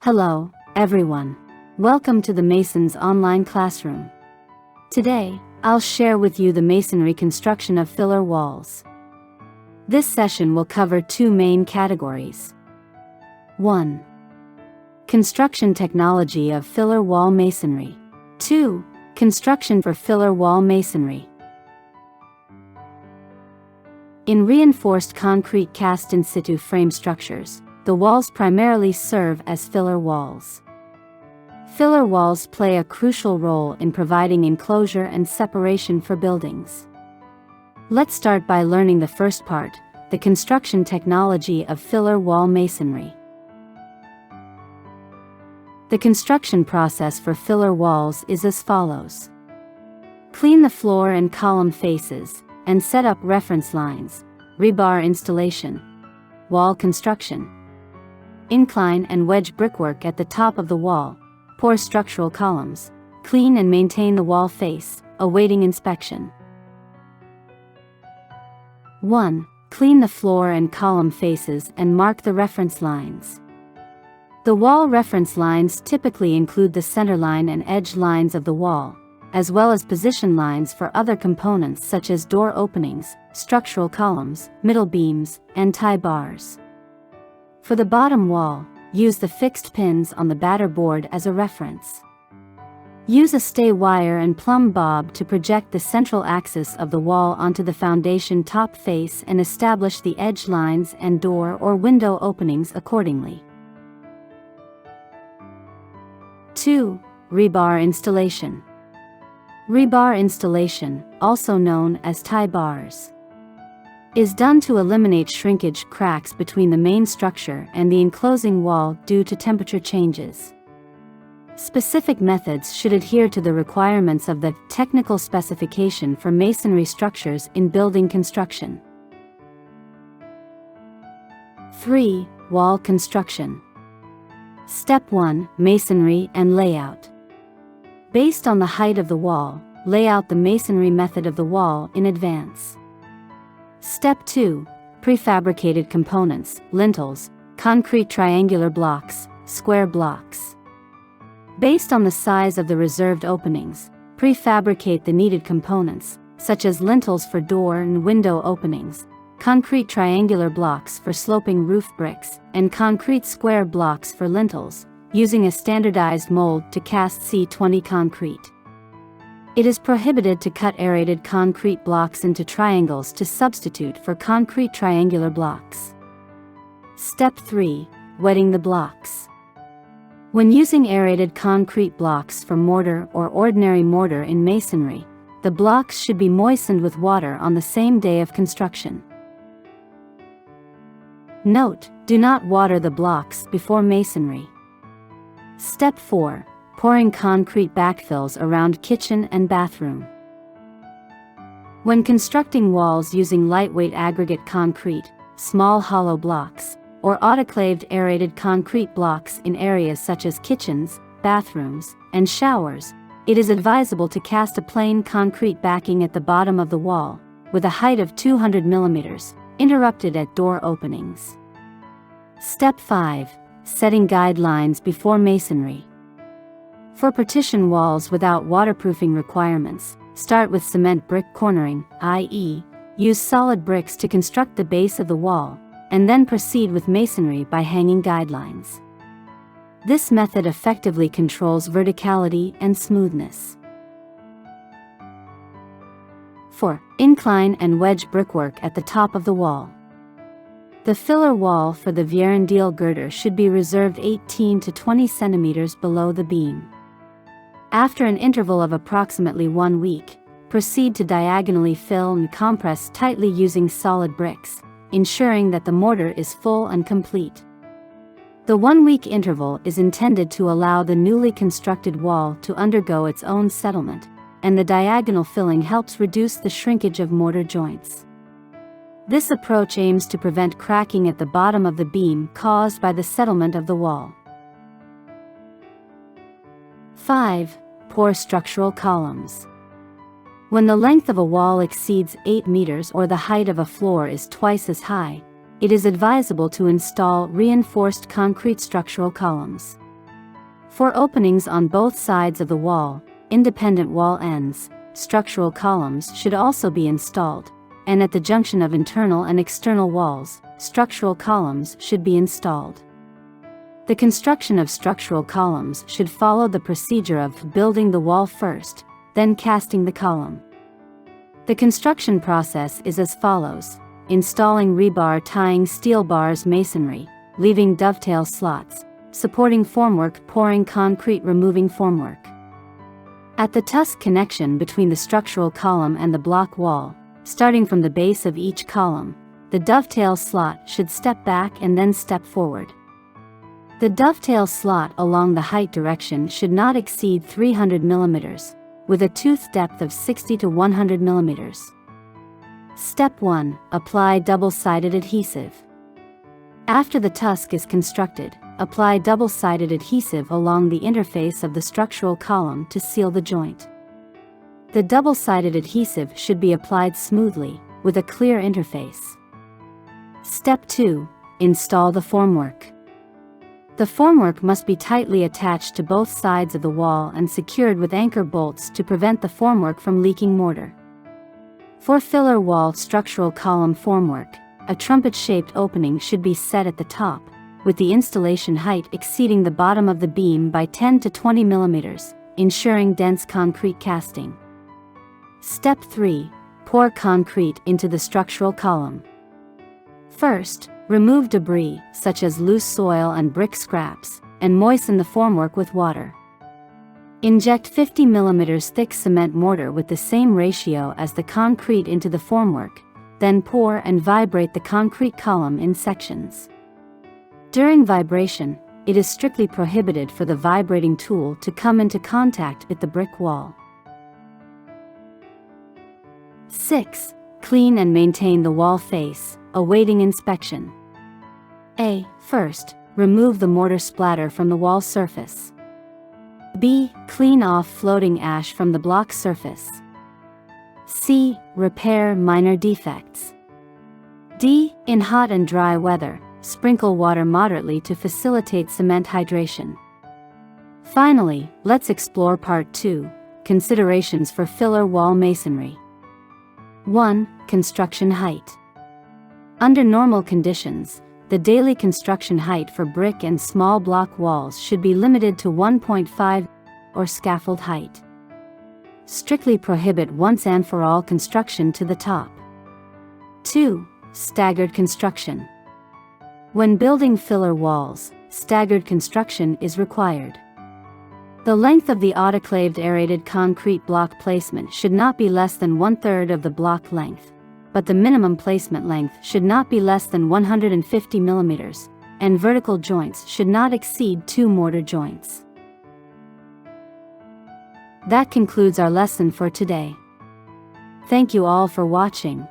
Hello, everyone. Welcome to the Masons online classroom. Today, I'll share with you the masonry construction of filler walls. This session will cover two main categories. 1. Construction technology of filler wall masonry. 2. Construction for filler wall masonry. In reinforced concrete cast in situ frame structures, the walls primarily serve as filler walls. Filler walls play a crucial role in providing enclosure and separation for buildings. Let's start by learning the first part, the construction technology of filler wall masonry. The construction process for filler walls is as follows. Clean the floor and column faces, and set up reference lines. Rebar installation. Wall construction. Incline and wedge brickwork at the top of the wall. Pour structural columns. Clean and maintain the wall face, awaiting inspection. 1. Clean the floor and column faces and mark the reference lines. The wall reference lines typically include the center line and edge lines of the wall, as well as position lines for other components such as door openings, structural columns, middle beams, and tie bars. For the bottom wall, use the fixed pins on the batter board as a reference. Use a stay wire and plumb bob to project the central axis of the wall onto the foundation top face and establish the edge lines and door or window openings accordingly. 2. Rebar installation. Rebar installation, also known as tie bars, is done to eliminate shrinkage cracks between the main structure and the enclosing wall due to temperature changes. Specific methods should adhere to the requirements of the technical specification for masonry structures in building construction. 3. Wall construction. Step 1. Masonry and layout. Based on the height of the wall, lay out the masonry method of the wall in advance. Step 2. Prefabricated components, lintels, concrete triangular blocks, square blocks. Based on the size of the reserved openings, prefabricate the needed components, such as lintels for door and window openings, concrete triangular blocks for sloping roof bricks, and concrete square blocks for lintels, using a standardized mold to cast C20 concrete. It is prohibited to cut aerated concrete blocks into triangles to substitute for concrete triangular blocks. Step 3. Wetting the blocks. When using aerated concrete blocks for mortar or ordinary mortar in masonry, the blocks should be moistened with water on the same day of construction. Note: do not water the blocks before masonry. Step 4. Pouring concrete backfills around kitchen and bathroom. When constructing walls using lightweight aggregate concrete, small hollow blocks, or autoclaved aerated concrete blocks in areas such as kitchens, bathrooms, and showers, it is advisable to cast a plain concrete backing at the bottom of the wall, with a height of 200 mm, interrupted at door openings. Step 5. Setting guidelines before masonry. For partition walls without waterproofing requirements, start with cement brick cornering, i.e., use solid bricks to construct the base of the wall, and then proceed with masonry by hanging guidelines. This method effectively controls verticality and smoothness. 4. Incline and wedge brickwork at the top of the wall. The filler wall for the Vierendeel girder should be reserved 18 to 20 centimeters below the beam. After an interval of approximately 1 week, proceed to diagonally fill and compress tightly using solid bricks, ensuring that the mortar is full and complete. The 1-week interval is intended to allow the newly constructed wall to undergo its own settlement, and the diagonal filling helps reduce the shrinkage of mortar joints. This approach aims to prevent cracking at the bottom of the beam caused by the settlement of the wall. 5. Pour structural columns. When the length of a wall exceeds 8 meters or the height of a floor is twice as high, it is advisable to install reinforced concrete structural columns. For openings on both sides of the wall, independent wall ends, structural columns should also be installed, and at the junction of internal and external walls, structural columns should be installed. The construction of structural columns should follow the procedure of building the wall first, then casting the column. The construction process is as follows: installing rebar, tying steel bars, masonry, leaving dovetail slots, supporting formwork, pouring concrete, removing formwork. At the tusk connection between the structural column and the block wall, starting from the base of each column, the dovetail slot should step back and then step forward. The dovetail slot along the height direction should not exceed 300 mm, with a tooth depth of 60 to 100 mm. Step 1. Apply double-sided adhesive. After the tusk is constructed, apply double-sided adhesive along the interface of the structural column to seal the joint. The double-sided adhesive should be applied smoothly, with a clear interface. Step 2. Install the formwork. The formwork must be tightly attached to both sides of the wall and secured with anchor bolts to prevent the formwork from leaking mortar. For filler wall structural column formwork, a trumpet-shaped opening should be set at the top, with the installation height exceeding the bottom of the beam by 10 to 20 mm, ensuring dense concrete casting. Step 3. Pour concrete into the structural column. First, remove debris, such as loose soil and brick scraps, and moisten the formwork with water. Inject 50 mm thick cement mortar with the same ratio as the concrete into the formwork, then pour and vibrate the concrete column in sections. During vibration, it is strictly prohibited for the vibrating tool to come into contact with the brick wall. 6. Clean and maintain the wall face, awaiting inspection. A. First, remove the mortar splatter from the wall surface. B. Clean off floating ash from the block surface. C. Repair minor defects. D. In hot and dry weather, sprinkle water moderately to facilitate cement hydration. Finally, let's explore Part 2, considerations for filler wall masonry. 1. Construction height. Under normal conditions, the daily construction height for brick and small block walls should be limited to 1.5 or scaffold height. Strictly prohibit once and for all construction to the top. 2. Staggered construction. When building filler walls, staggered construction is required. The length of the autoclaved aerated concrete block placement should not be less than 1/3 of the block length, but the minimum placement length should not be less than 150 mm, and vertical joints should not exceed 2 mortar joints. That concludes our lesson for today. Thank you all for watching.